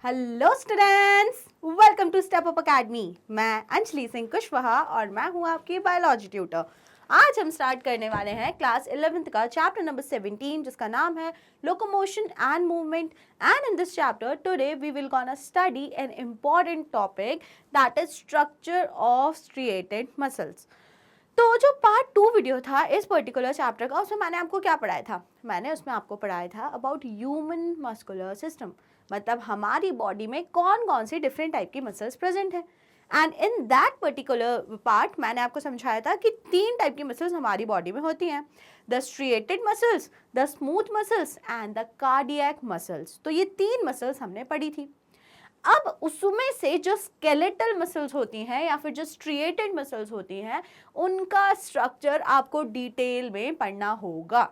Hello students, welcome to step up academy. मैं अंजलि सिंह कुशवाहा और मैं हूं आपकी बायोलॉजी ट्यूटर। आज हम स्टार्ट करने वाले हैं क्लास 11th का चैप्टर नंबर 17 जिसका नाम है locomotion and movement. And in this chapter today we will gonna study an important topic that is structure of striated muscles. तो जो पार्ट 2 वीडियो था इस पर्टिकुलर चैप्टर का, उसमें मैंने आपको क्या पढ़ाया था? मैंने उसमें आपको पढ़ाया था अबाउट ह्यूमन मस्कुलर सिस्टम, मतलब हमारी बॉडी में कौन कौन सी डिफरेंट टाइप की मसल्स प्रेजेंट है। And in that particular part मैंने आपको समझाया था कि 3 टाइप की मसल्स हमारी बॉडी में होती हैं, the striated muscles, the smooth muscles and the cardiac muscles. तो ये 3 मसल्स हमने पढ़ी थी। अब उसमें से जो स्केलेटल मसल्स होती हैं या फिर जो स्ट्रिएटेड मसल्स होती हैं, उनका स्ट्रक्चर आपको डिटेल में पढ़ना होगा।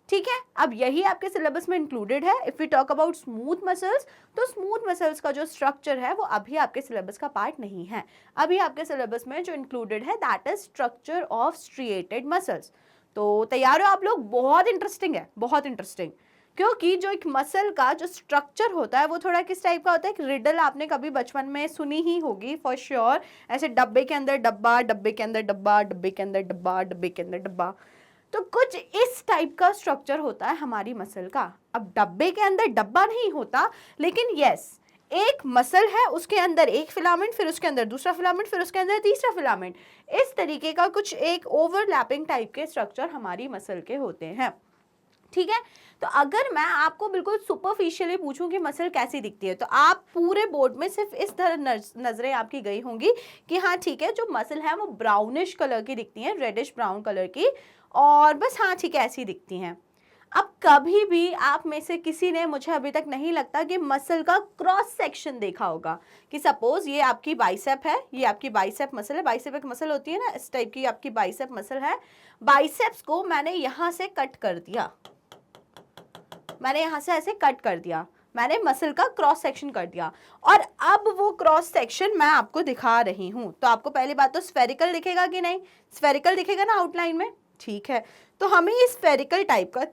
ठीक है, अब यही आपके सिलेबस में इंक्लूडेड है। If we talk about smooth muscles, तो स्मूथ मसल्स का जो स्ट्रक्चर है वो अभी आपके सिलेबस का पार्ट नहीं है। अभी आपके सिलेबस में जो इंक्लूडेड है that is structure of striated muscles. तो तैयार हो आप लोग? बहुत इंटरेस्टिंग है, बहुत इंटरेस्टिंग, क्योंकि जो एक मसल का जो स्ट्रक्चर होता है वो थोड़ा किस टाइप का होता है। एक रिडल आपने कभी बचपन में सुनी ही होगी फॉर श्योर, ऐसे डब्बे के अंदर डब्बा, डब्बे के अंदर डब्बा, डब्बे के अंदर डब्बा, डब्बे के अंदर डब्बा। तो कुछ इस टाइप का स्ट्रक्चर होता है हमारी मसल का। अब डब्बे के अंदर डब्बा नहीं होता, लेकिन यस, एक मसल है, उसके अंदर एक फिलामेंट, फिर उसके अंदर दूसरा फिलामेंट, फिर उसके अंदर तीसरा फिलामेंट। इस तरीके का कुछ एक ओवरलैपिंग टाइप के स्ट्रक्चर हमारी मसल के होते हैं। ठीक है, तो अगर मैं आपको बिल्कुल सुपरफिशियली पूछूं कि मसल कैसी दिखती है, तो आप पूरे बोर्ड में सिर्फ इस तरह नजरें आपकी गई होंगी कि हाँ ठीक है, जो मसल है वो ब्राउनिश कलर की दिखती है, रेडिश ब्राउन कलर की, और बस हाँ ठीक है ऐसी दिखती हैं। अब कभी भी आप में से किसी ने, मुझे अभी तक नहीं लगता कि मसल का क्रॉस सेक्शन देखा होगा कि सपोज ये आपकी बाइसेप है, ये आपकी बाइसेप मसल है। बाइसेप एक मसल होती है ना, इस टाइप की आपकी बाइसेप मसल है। बाइसेप्स को मैंने यहां से कट कर दिया, मैंने यहां से ऐसे कट कर दिया, मैंने मसल का क्रॉस सेक्शन कर दिया, और अब वो क्रॉस सेक्शन मैं आपको दिखा रही हूं। तो आपको पहली बात तो स्फेरिकल दिखेगा कि नहीं? स्फेरिकल दिखेगा ना आउटलाइन में, ठीक है। तो हमें ये स्फेरिकल टाइप का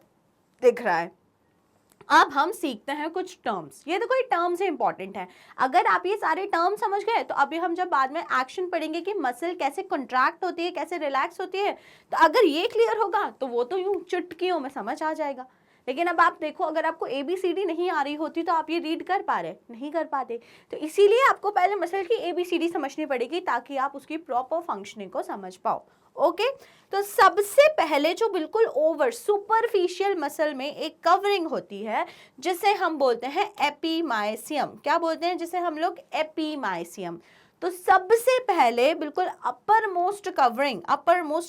दिख रहा है। अब हम सीखते हैं कुछ टर्म्स। ये देखो, ये टर्म्स है, इंपॉर्टेंट है। अगर आप ये सारे टर्म समझ गए तो अभी हम जब बाद में एक्शन पढ़ेंगे कि मसल कैसे कॉन्ट्रैक्ट होती है, कैसे रिलैक्स होती है, तो अगर ये क्लियर होगा तो वो तो यूं चुटकियों में समझ आ जाएगा। लेकिन अब आप देखो, अगर आपको ABCD नहीं आ रही होती तो आप ये रीड कर पा रहे? नहीं कर पाते। तो इसीलिए आपको पहले मसल की ABCD समझनी पड़ेगी ताकि आप उसकी प्रॉपर फंक्शनिंग को समझ पाओ। ओके, तो सबसे पहले जो बिल्कुल ओवर सुपरफिशियल मसल में एक कवरिंग होती है जिसे हम बोलते हैं एपीमाइसियम। क्या बोलते हैं जिसे हम लोग? एपीमाइसियम। तो सबसे पहले बिल्कुल अपर मोस्ट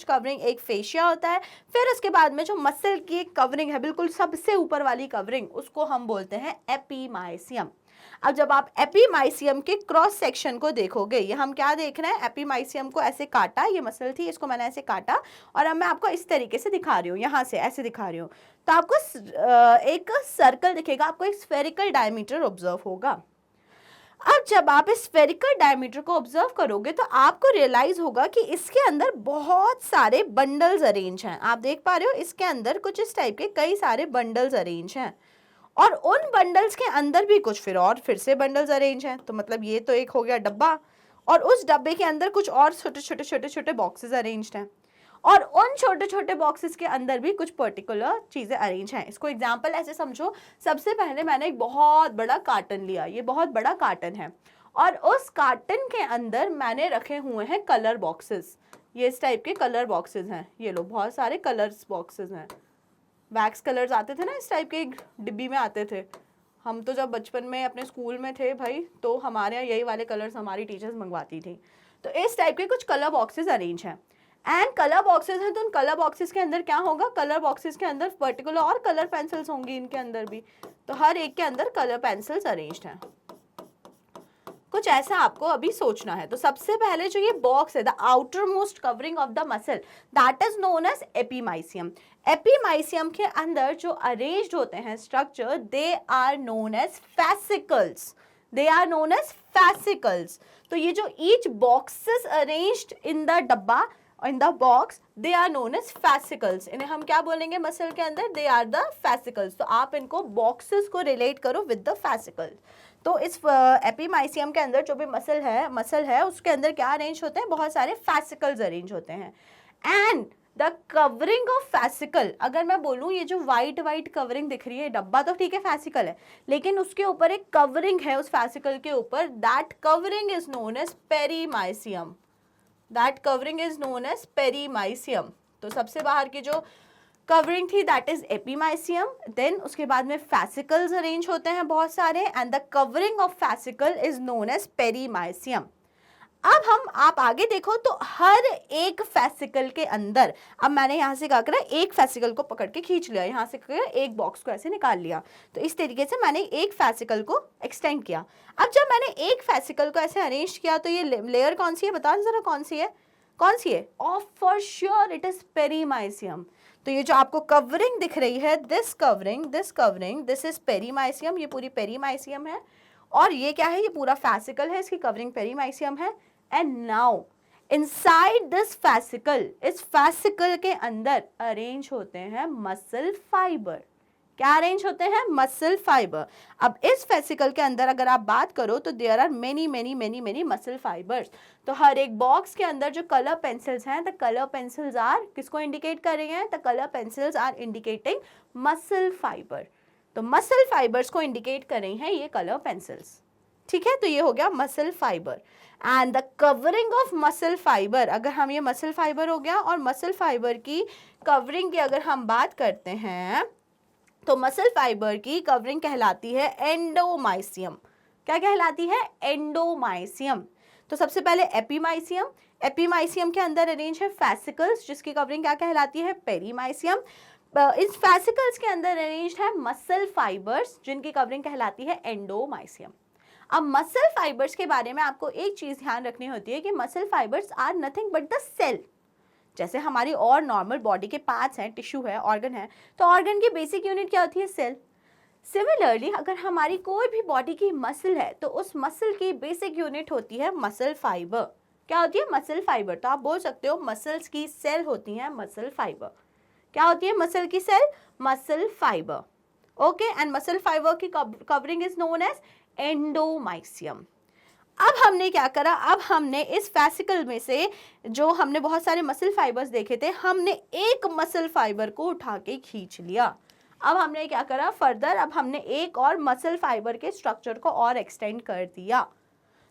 कवरिंग एक फेशिया होता है। फिर उसके बाद में जो मसल की एक कवरिंग है, बिल्कुल सबसे ऊपर वाली कवरिंग, उसको हम बोलते हैं एपीमाइसियम। अब जब आप एपीमाइसियम के क्रॉस सेक्शन को देखोगे, ये हम क्या देख रहे हैं? एपीमाइसियम को ऐसे काटा, ये मसल थी, इसको मैंने ऐसे काटा, और अब मैं आपको इस तरीके से दिखा रही हूँ, यहाँ से ऐसे दिखा रही हूँ। तो आपको एक सर्कल दिखेगा, आपको एक स्फेरिकल डायमीटर ऑब्जर्व होगा। अब जब आप इस स्फेरिकल डायमीटर को ऑब्जर्व करोगे तो आपको रियलाइज होगा कि इसके अंदर बहुत सारे बंडल्स अरेंज हैं। आप देख पा रहे हो, इसके अंदर कुछ इस टाइप के कई सारे बंडल्स अरेंज हैं, और उन बंडल्स के अंदर भी कुछ फिर से बंडल्स अरेंज हैं। तो मतलब ये तो एक हो गया डब्बा, और उस डब्बे के अंदर कुछ और छोटे छोटे बॉक्सेस अरेंज्ड हैं, और उन छोटे छोटे बॉक्सेस के अंदर भी कुछ पर्टिकुलर चीजें अरेंज हैं। इसको एग्जांपल ऐसे समझो, सबसे पहले मैंने एक बहुत बड़ा कार्टन लिया, ये बहुत बड़ा कार्टन है, और उस कार्टन के अंदर मैंने रखे हुए हैं कलर बॉक्सेस। ये इस टाइप के कलर बॉक्सेस हैं, ये लो बहुत सारे कलर्स बॉक्सेस हैं। वैक्स कलर्स आते थे ना, इस टाइप के एक डिब्बी में आते थे। हम तो जब बचपन में अपने स्कूल में थे भाई, तो हमारे यहाँ यही वाले कलर्स हमारी टीचर्स मंगवाती थी। तो इस टाइप के कुछ कलर बॉक्सेस अरेंज हैं, एंड कलर बॉक्सेस हैं। तो उन कलर बॉक्सेस के अंदर क्या होगा? कलर बॉक्सेस के अंदर पर्टिकुलर और कलर पेंसिल्स होंगी इनके अंदर भी। तो हर एक के अंदर कलर पेंसिल्स अरेंज्ड हैं। कुछ ऐसा आपको अभी सोचना है। तो सबसे पहले जो ये बॉक्स है, the outer most covering of the muscle, that is known as epimysium. Epimysium के अंदर जो अरेंज्ड होते हैं structure, they are known as fascicles. They are known as fascicles. तो ये जो each boxes arranged in the डब्बा, in the box, they are known as fascicles. इन्हें हम क्या बोलेंगे मसल के अंदर? they are the fascicles. तो आप इनको boxes को relate करो with the fascicles. तो इस एपीमाइसियम के अंदर जो भी मसल है उसके अंदर क्या अरेंज होते हैं, बहुत सारे फैसिकल्स अरेंज होते हैं। And the covering of fascicle, अगर मैं बोलूँ ये जो वाइट वाइट कवरिंग दिख रही है, डब्बा तो ठीक है फैसिकल है, लेकिन उसके ऊपर एक कवरिंग है उस फैसिकल के ऊपर, that covering is known as perimysium. That covering is known as perimysium. तो सबसे बाहर की जो कवरिंग थी दैट इज एपीमाइसियम, देन उसके बाद में फैसिकल्स अरेंज होते हैं बहुत सारे, and the covering of fascicle is known as perimysium. अब आप आगे देखो तो हर एक फैसिकल के अंदर, अब मैंने यहाँ से क्या करा, एक फैसिकल को पकड़ के खींच लिया, यहाँ से एक बॉक्स को ऐसे निकाल लिया, तो इस तरीके से मैंने एक फैसिकल को एक्सटेंड किया। अब जब मैंने एक फैसिकल को ऐसे अरेंज किया तो ये लेयर कौन सी है, बताओ जरा कौन सी है, कौन सी है? Of for sure it is perimysium. तो ये जो आपको कवरिंग दिख रही है, this covering, this is perimysium, ये पूरी पेरीमाइसियम है। और ये क्या है, ये पूरा फैसिकल है, इसकी कवरिंग पेरीमाइसियम है। And now inside this fascicle, इस फैसिकल के अंदर अरेंज होते हैं मसल फाइबर। क्या अरेंज होते हैं? Muscle fibre. अब इस फैसिकल के अंदर अगर आप बात करो तो there are many muscle fibres. तो हर एक बॉक्स के अंदर जो कलर पेंसिल्स हैं, द कलर पेंसिल्स आर किसको इंडिकेट कर रही हैं? The colour pencils are indicating muscle fibre. तो मसल फाइबर्स को इंडिकेट कर रही हैं ये कलर पेंसिल्स। ठीक है, तो ये हो गया muscle fibre. And the covering of muscle fibre, अगर हम ये मसल फाइबर हो गया, और मसल फाइबर की कवरिंग की अगर हम बात करते हैं तो मसल फाइबर की कवरिंग कहलाती है एंडोमाइसियम। क्या कहलाती है? एंडोमाइसियम। तो सबसे पहले एपीमाइसियम, एपीमाइसियम के अंदर अरेंज है फैसिकल्स जिसकी कवरिंग क्या कहलाती है? पेरीमाइसियम। इस फैसिकल्स के अंदर अरेंज है मसल फाइबर्स जिनकी कवरिंग कहलाती है एंडोमाइसियम। अब मसल फाइबर्स के बारे में आपको एक चीज ध्यान रखनी होती है कि muscle fibres are nothing but the cell. जैसे हमारी और नॉर्मल बॉडी के पार्ट्स हैं, टिश्यू है, ऑर्गन है, तो ऑर्गन की बेसिक यूनिट क्या होती है? सेल। सिमिलरली अगर हमारी कोई भी बॉडी की मसल है तो उस मसल की बेसिक यूनिट होती है मसल फाइबर। क्या होती है? Muscle fibre. तो आप बोल सकते हो मसल्स की सेल होती है मसल फाइबर। क्या होती है मसल की cell? Muscle fibre. Okay, and muscle fibre की covering is known as endomysium. अब हमने क्या करा, अब हमने इस फैसिकल में से जो हमने बहुत सारे मसल फाइबर्स देखे थे, हमने एक मसल फाइबर को उठा के खींच लिया। अब हमने क्या करा फर्दर, अब हमने एक और मसल फाइबर के स्ट्रक्चर को और एक्सटेंड कर दिया।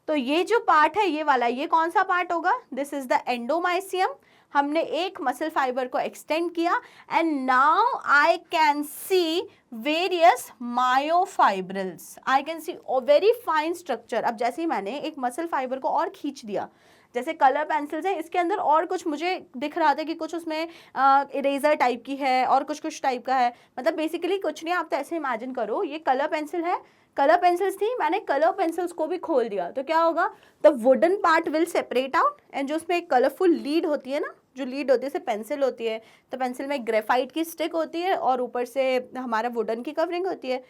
तो ये जो पार्ट है ये वाला, ये कौन सा पार्ट होगा? This is the endomysium. हमने एक मसल फाइबर को एक्सटेंड किया and now I can see various myofibrils. I can see very fine structure. अब जैसे ही मैंने एक मसल फाइबर को और खींच दिया, जैसे कलर पेंसिल्स हैं, इसके अंदर और कुछ मुझे दिख रहा था कि कुछ उसमें इरेजर टाइप की है और कुछ टाइप का है, मतलब बेसिकली कुछ नहीं, आप तो ऐसे इमेजिन करो ये कलर पेंसिल है, कलर पेंसिल्स थी, मैंने कलर पेंसिल्स को भी खोल दिया, तो क्या होगा? The wooden part will separate out, and जो उसमें एक कलरफुल लीड होती है ना, जो लीड होती है जैसे पेंसिल होती है, तो पेंसिल में ग्रेफाइट की स्टिक होती है और ऊपर से हमारा वुडन की कवरिंग होती है।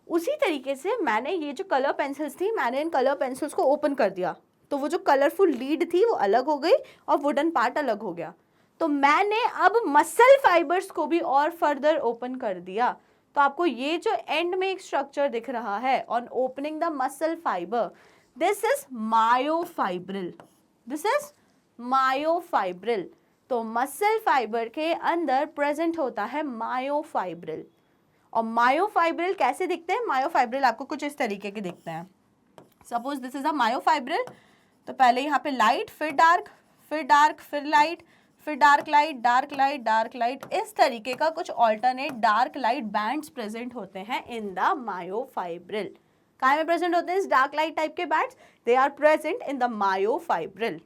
उसी तरीके से मैंने ये जो कलर पेंसिल्स थी, मैंने इन कलर पेंसिल्स को ओपन कर दिया, तो वो जो कलरफुल लीड थी वो अलग हो गई और वुडन पार्ट अलग हो गया। तो मैंने अब मसल फाइबर्स को भी और फर्दर ओपन कर दिया। तो आपको ये जो एंड में एक स्ट्रक्चर दिख रहा है, on opening the muscle fibre, this is myofibril, this is myofibril. तो मसल फाइबर के अंदर प्रेजेंट होता है मायोफाइब्रिल। और मायोफाइब्रिल कैसे दिखते हैं? मायोफाइब्रिल आपको कुछ इस तरीके के दिखते हैं। Suppose this is a myofibril, तो पहले यहाँ पे लाइट, फिर डार्क, फिर डार्क, फिर लाइट, फिर dark light, dark light, dark light, इस तरीके का कुछ alternate dark light bands present होते हैं इन द मायोफाइब्रिल। कहाँ में प्रेजेंट होते हैं इस डार्क लाइट टाइप के bands? They are present in the myofibril.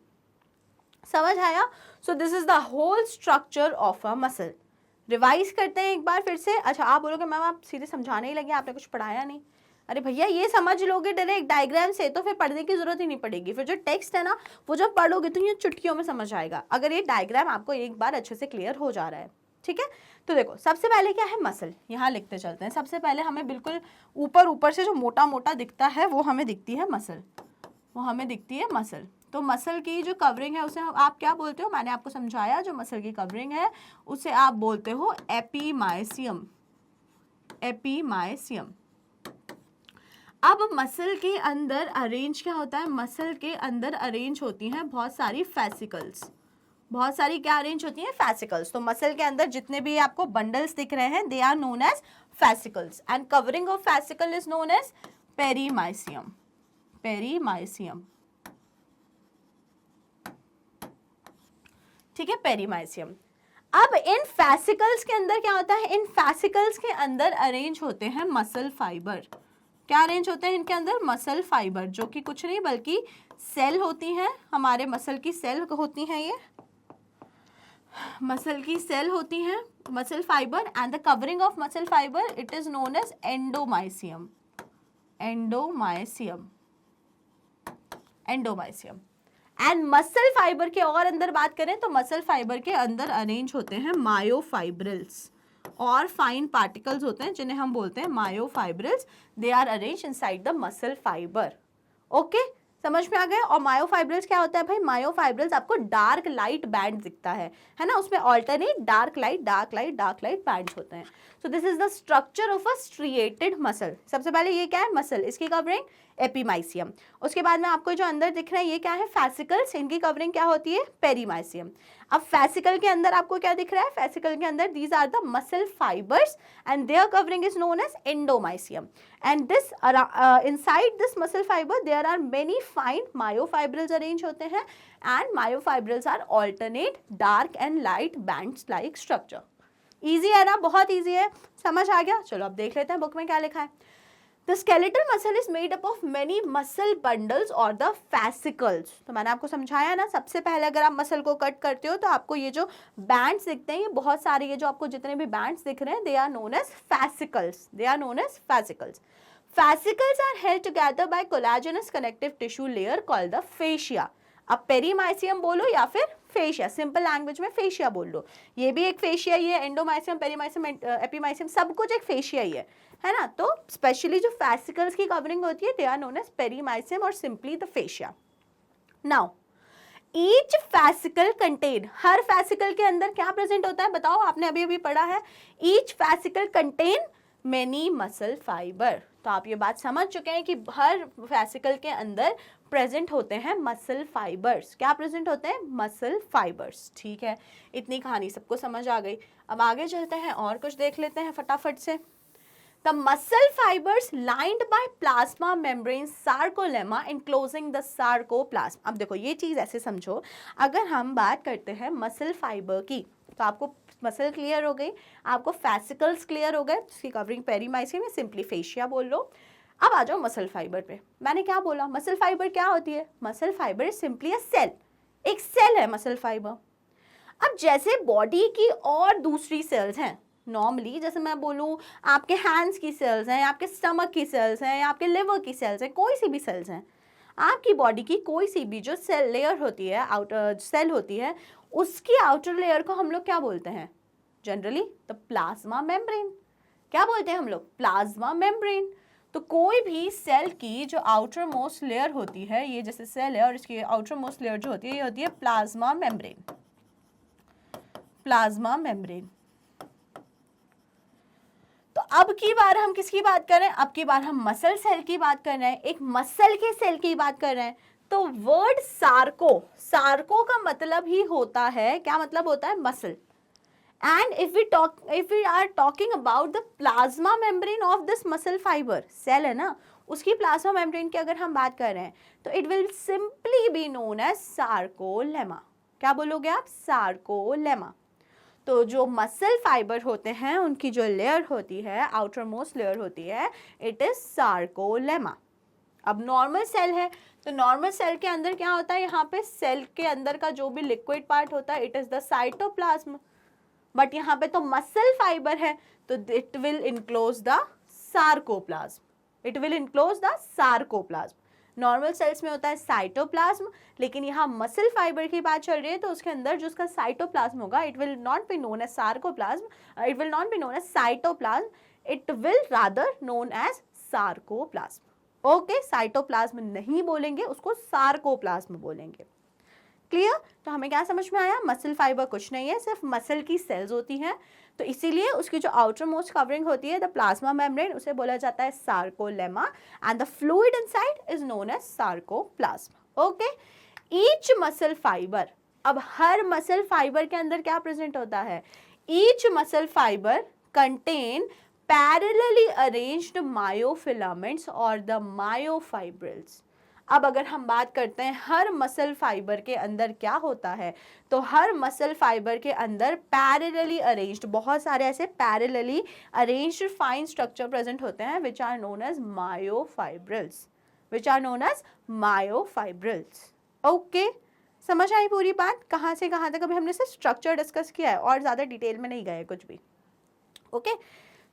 समझ आया? So this is the whole structure of a muscle. Revise करते हैं एक बार फिर से। अच्छा, आप बोलोगे मैम आप सीधे समझाने ही लगे, आपने कुछ पढ़ाया नहीं। अरे भैया ये समझ लोगे डायरेक्ट डायग्राम से तो फिर पढ़ने की जरूरत ही नहीं पड़ेगी। फिर जो टेक्स्ट है ना वो जब पढ़ोगे तो ये चुटकियों में समझ आएगा, अगर ये डायग्राम आपको एक बार अच्छे से क्लियर हो जा रहा है। ठीक है, तो देखो सबसे पहले क्या है? मसल। यहाँ लिखते चलते हैं। सबसे पहले हमें बिल्कुल ऊपर से जो मोटा मोटा दिखता है वो हमें दिखती है मसल, वो हमें दिखती है मसल। तो मसल की जो कवरिंग है उसे आप क्या बोलते हो? मैंने आपको समझाया, जो मसल की कवरिंग है उसे आप बोलते हो एपीमाइसियम, एपीमाइसियम। अब मसल के अंदर अरेंज क्या होता है, मसल के अंदर अरेंज होती हैं बहुत सारी फेसिकल्स, बहुत सारी क्या अरेंज होती हैं, फेसिकल्स। तो मसल के अंदर जितने भी आपको बंडल्स दिख रहे हैं they are known as fascicles and covering of fascicle is known as perimysium, perimysium, ठीक है, पेरीमाइसियम। अब इन फेसिकल्स के अंदर क्या होता है, इन फेसिकल्स के अंदर अरेंज होते हैं मसल फाइबर। क्या अरेंज होते हैं इनके अंदर, मसल फाइबर, जो कि कुछ नहीं बल्कि सेल होती हैं, हमारे मसल की सेल होती हैं, ये मसल की सेल होती हैं, muscle fibre and the covering of muscle fibre it is known as endomysium, endomysium, endomysium. And muscle fibre के और अंदर बात करें तो मसल फाइबर के अंदर अरेंज होते हैं मायोफाइब्रिल्स और फाइन पार्टिकल्स होते हैं जिन्हें हम बोलते हैं myofibrils, they are arrange inside the muscle fibre. Okay, समझ में आ गया। और मायोफाइब्रिल्स क्या होता है भाई, मायोफाइब्रिल्स आपको डार्क लाइट बैंड दिखता है ना, उसमें alternate dark light dark light dark light bands होते हैं। सो this is the structure of a striated muscle. सबसे पहले ये क्या है, मसल, इसकी कवरिंग एपीमाइसियम। उसके बाद में आपको जो अंदर दिख रहा है ये क्या है, फेसिकल्स, इनकी कवरिंग क्या होती है, पेरीमाइसियम। अब फेसिकल के अंदर आपको क्या दिख रहा है, फेसिकल के अंदर these are the muscle fibres and their covering is known as endomysium. And this inside this muscle fibre there are many fine myofibrils arrange होते हैं and myofibrils are alternate dark and light bands like structure. Easy है ना, बहुत easy है, समझ आ गया। चलो अब देख लेते हैं बुक में क्या लिखा है। The skeletal muscle is made up of many muscle bundles or the fascicles। तो मैंने आपको समझाया ना, सबसे पहले अगर आप मसल को कट करते हो तो आपको ये जो बैंड्स दिखते हैं, ये बहुत सारे, ये जो आपको जितने भी बैंड्स दिख रहे हैं they are known as fascicles, they are known as fascicles। Fascicles are held together by collagenous connective tissue layer called the fascia। अब पेरीमाइसियम बोलो या फिर फेशिया, सिंपल लैंग्वेज में फेशिया बोल लो, ये भी एक फेशिया ही है, एंडोमाइसियम, पेरीमाइसियम, एपीमाइसियम, सब कुछ एक फेशिया ही है ना। तो स्पेशली जो फेसिकल्स की कवरिंग होती है they are known as perimysium or simply the fascia. Now each fascicle contain, हर फैसिकल के अंदर क्या प्रेजेंट होता है बताओ, आपने अभी अभी पढ़ा है, each fascicle contain many muscle fibre. तो आप ये बात समझ चुके हैं कि हर फैसिकल के अंदर प्रेजेंट होते हैं मसल फाइबर्स। क्या प्रेजेंट होते हैं, मसल फाइबर्स, ठीक है। इतनी कहानी सबको समझ आ गई। अब आगे चलते हैं और कुछ देख लेते हैं फटाफट से। The muscle fibers lined by plasma membrane sarcolemma enclosing the sarcoplasm। अब देखो ये चीज़ ऐसे समझो, अगर हम बात करते हैं मसल फाइबर की तो आपको मसल क्लियर हो गई, आपको फैसिकल्स क्लियर हो गए, इसकी कवरिंग पेरीमाइसियम है, सिंपली फेशिया बोल लो। अब आ जाओ मसल फाइबर पे। मैंने क्या बोला, मसल फाइबर क्या होती है, muscle fibre is simply a cell, एक सेल है मसल फाइबर। अब जैसे बॉडी की और दूसरी सेल्स हैं, नॉर्मली जैसे मैं बोलूँ आपके हैंड्स की सेल्स हैं, आपके स्टमक की सेल्स हैं, आपके लिवर की सेल्स हैं, कोई सी भी सेल्स हैं, आपकी बॉडी की कोई सी भी जो सेल लेयर होती है, आउटर सेल होती है, उसकी आउटर लेयर को हम लोग क्या बोलते हैं, जनरली द प्लाज्मा मेम्ब्रेन। क्या बोलते हैं हम लोग, प्लाज्मा मेम्ब्रेन। तो कोई भी सेल की जो आउटर मोस्ट लेयर होती है, ये जैसे सेल है और इसकी आउटर मोस्ट लेयर जो होती है ये होती है प्लाज्मा मेम्ब्रेन, प्लाज्मा मेम्ब्रेन। तो अब की बार हम किसकी बात कर रहे हैं, अब की बार हम मसल सेल की बात कर रहे हैं, एक मसल के सेल की बात कर रहे हैं। तो वर्ड सार्को, सार्को का मतलब ही होता है, क्या मतलब होता है, muscle. And if we are talking about the plasma membrane of this muscle fiber, cell है ना, उसकी प्लाज्मा मेम्ब्रेन की अगर हम बात कर रहे हैं तो it will simply be known as sarcolemma. क्या बोलोगे आप, सार्कोलेमा। तो जो मसल फाइबर होते हैं उनकी जो लेयर होती है, आउटर मोस्ट लेयर होती है, इट इज सार्कोलेमा। अब नॉर्मल सेल है तो नॉर्मल सेल के अंदर क्या होता है, यहाँ पे सेल के अंदर का जो भी लिक्विड पार्ट होता है it is the cytoplasm. But यहाँ पे तो मसल फाइबर है तो it will enclose the sarcoplasm, it will enclose the sarcoplasm. Normal sales में होता है साइटोप्लाज्म, लेकिन यहाँ मसल फाइबर की बात चल रही है तो उसके अंदर जो उसका साइटोप्लाज्म होगा it will not be known as sarcoplasm, it will not be known as cytoplasm, it will rather known as sarcoplasm. Okay, cytoplasm नहीं बोलेंगे, उसको सार्कोप्लाज्म बोलेंगे। क्लियर? तो हमें क्या समझ में आया, मसल फाइबर कुछ नहीं है, सिर्फ मसल की सेल्स होती हैं, तो इसीलिए उसकी जो आउटर मोस्ट कवरिंग होती है द प्लाज्मा मेम्ब्रेन, उसे बोला जाता है sarcolemma, and the fluid inside is known as sarcoplasm. Okay, each muscle fibre, अब हर मसल फाइबर के अंदर क्या प्रेजेंट होता है, each muscle fibre contain parallelly arranged myofilaments और द मायोफाइब्रिल्स। अब अगर हम बात करते हैं हर मसल फाइबर के अंदर क्या होता है, तो हर मसल फाइबर के अंदर पैरेलली अरेंज्ड, बहुत सारे ऐसे parallelly arranged fine structure present होते हैं which are known as myofibrils, which are known as myofibrils. Okay, समझ आई पूरी बात, कहाँ से कहाँ तक? अभी हमने सिर्फ स्ट्रक्चर डिस्कस किया है और ज़्यादा डिटेल में नहीं गए कुछ भी। ओके,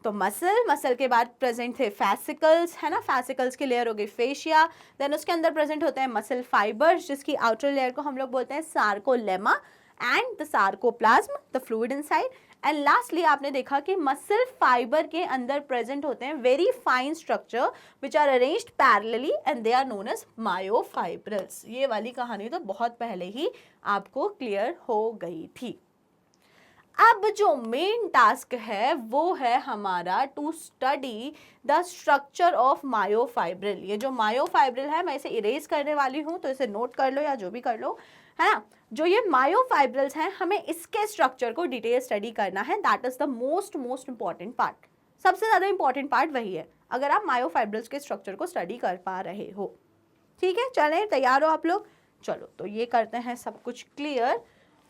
तो मसल के बाद प्रेजेंट थे फैसिकल्स, है ना, फैसिकल्स की लेयर हो गई फेशिया, देन उसके अंदर प्रेजेंट होते हैं मसल फाइबर्स जिसकी आउटर लेयर को हम लोग बोलते हैं sarcolemma, and the sarcoplasm, the fluid inside, and lastly आपने देखा कि मसल फाइबर के अंदर प्रेजेंट होते हैं very fine structure which are arranged parallelly and they are known as myofibrils. ये वाली कहानी तो बहुत पहले ही आपको क्लियर हो गई थी। अब जो मेन टास्क है वो है हमारा to study the structure of myofibril. ये जो मायोफाइब्रिल है मैं इसे इरेज करने वाली हूँ, तो इसे नोट कर लो या जो भी कर लो, है ना। जो ये मायोफाइब्रिल्स हैं हमें इसके स्ट्रक्चर को डिटेल स्टडी करना है, that is the most important part, सबसे ज़्यादा इंपॉर्टेंट पार्ट वही है अगर आप मायोफाइब्रिल्स के स्ट्रक्चर को स्टडी कर पा रहे हो। ठीक है, चलें, तैयार हो आप लोग? चलो, तो ये करते हैं सब कुछ क्लियर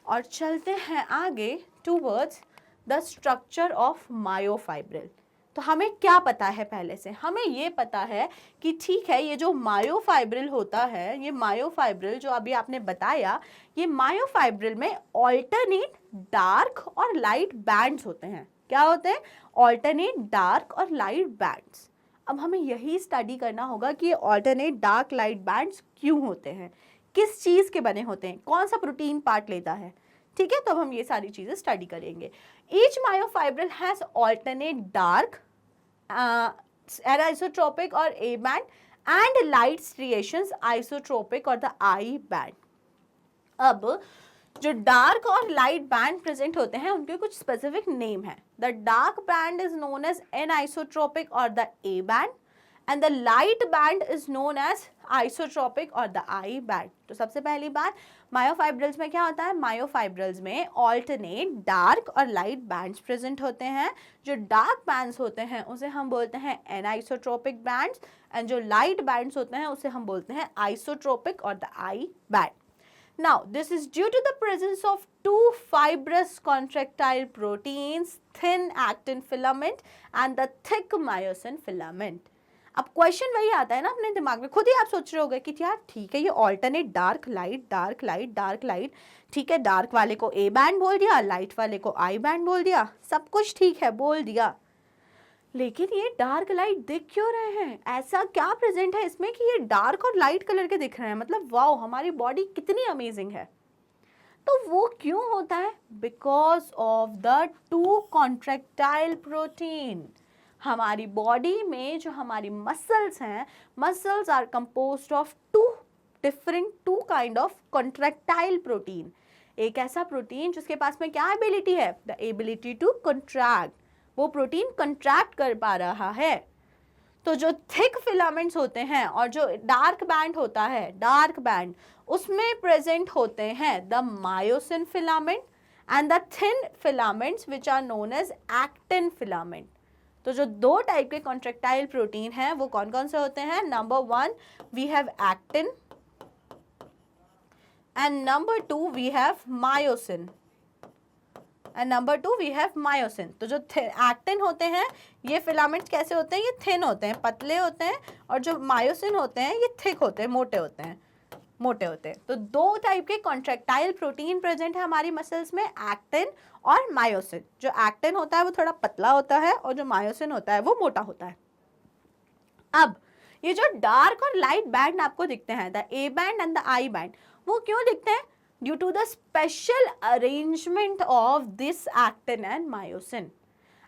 और चलते हैं आगे towards the structure of myofibril. तो हमें क्या पता है पहले से? हमें ये पता है कि ठीक है, ये जो मायोफाइब्रिल होता है, ये मायोफाइब्रिल जो अभी आपने बताया, ये मायोफाइब्रिल में ऑल्टरनेट डार्क और लाइट बैंड्स होते हैं। क्या होते हैं? ऑल्टरनेट डार्क और लाइट बैंड्स। अब हमें यही स्टडी करना होगा कि ये ऑल्टरनेट डार्क लाइट बैंड्स क्यों होते हैं, किस चीज़ के बने होते हैं, कौन सा प्रोटीन पार्ट लेता है। ठीक है, तो अब हम ये सारी चीजें स्टडी करेंगे। Each myofibril has alternate dark isotropic or A band and light striations isotropic or the I band. अब जो डार्क और लाइट बैंड प्रेजेंट होते हैं उनके कुछ स्पेसिफिक नेम है। The dark band is known as anisotropic or the A band, and the light band is known as isotropic or the I band. तो सबसे पहली बात, मायोफाइब्रिल्स में क्या होता है? मायोफाइब्रिल्स में ऑल्टरनेट डार्क और लाइट बैंड्स प्रेजेंट होते हैं। जो डार्क बैंड्स होते हैं उसे हम बोलते हैं एनाइसोट्रोपिक बैंड्स, एंड जो लाइट बैंड्स होते हैं उसे हम बोलते हैं isotropic or the I band. Now, this is due to the presence of two fibrous contractile proteins, thin actin filament and the thick myosin filament. अब क्वेश्चन वही आता है ना अपने दिमाग में, खुद ही आप सोच रहे होगे कि यार ठीक है, ये alternate dark light dark light dark light, ठीक है, डार्क वाले को ए बैंड बोल दिया, लाइट वाले को आई बैंड बोल दिया, सब कुछ ठीक है बोल दिया, लेकिन ये डार्क लाइट दिख क्यों रहे हैं? ऐसा क्या प्रेजेंट है इसमें कि ये डार्क और लाइट कलर के दिख रहे हैं? मतलब वाओ, हमारी बॉडी कितनी अमेजिंग है। तो वो क्यों होता है? Because of the two contractile protein. हमारी बॉडी में जो हमारी मसल्स हैं, muscles are composed of two kind of contractile protein. एक ऐसा प्रोटीन जिसके पास में क्या एबिलिटी है? The ability to contract. वो प्रोटीन कंट्रैक्ट कर पा रहा है। तो जो थिक फिलामेंट्स होते हैं और जो डार्क बैंड होता है, डार्क बैंड, उसमें प्रेजेंट होते हैं the myosin filament and the thin filaments which are known as actin filament. तो जो दो टाइप के कॉन्ट्रैक्टाइल प्रोटीन हैं वो कौन कौन से होते हैं? Number 1 we have actin and number 2 we have myosin and number 2 we have myosin. तो जो एक्टिन होते हैं ये फिलामेंट्स कैसे होते हैं? ये थिन होते हैं, पतले होते हैं, और जो मायोसिन होते हैं ये थिक होते हैं, मोटे होते हैं, मोटे होते हैं। तो दो टाइप के कॉन्ट्रैक्टाइल प्रोटीन प्रेजेंट है हमारी मसल्स में, एक्टिन और मायोसिन। जो एक्टिन होता है वो थोड़ा पतला होता है और जो मायोसिन होता है वो मोटा होता है। अब ये जो डार्क और लाइट बैंड आपको दिखते हैं, the A band and the I band, वो क्यों दिखते हैं? Due to the special arrangement of this actin and myosin.